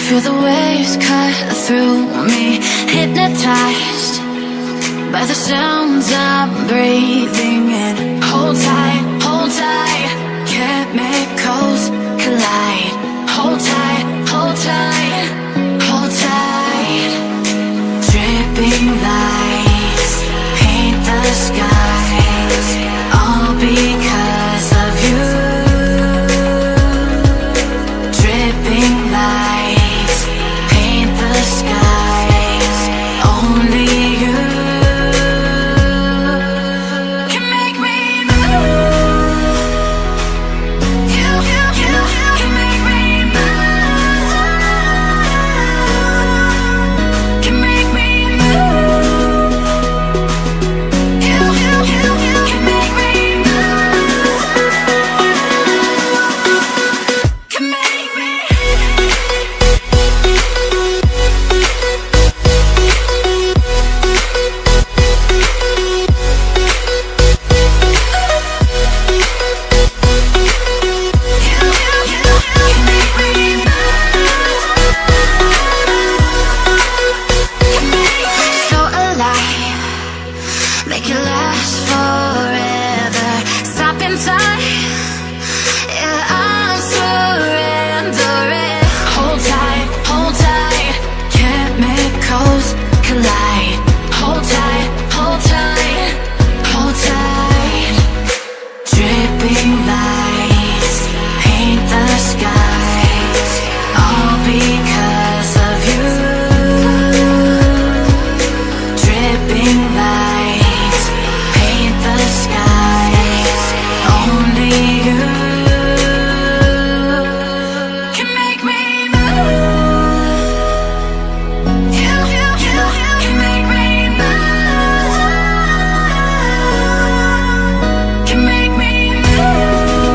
Feel the waves cut through me, hypnotized by the sounds I'm breathing in. Hold tight, chemicals collide. Hold tight, hold tight, hold tight. Dripping lights paint the skies, all because of you. Dripping lights paint the skies, only you can make me move. You can make me move. Can make me move. You can make me move. Can make me. So alive, make it last forever. Stop in time, yeah, I'm surrendering. Hold tight, chemicals collide. Hold tight, hold tight, hold tight. Dripping lights paint the skies, all because of you. Dripping lights paint the skies, only you can make me move. You can make me move. Can make me move.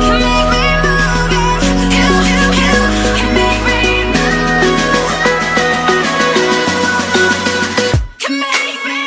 Can make me move. You can make me move. Can make me.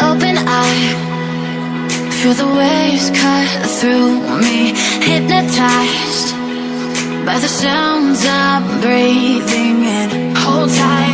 Open eye, feel the waves cut through me, hypnotized by the sounds I'm breathing in. Hold tight.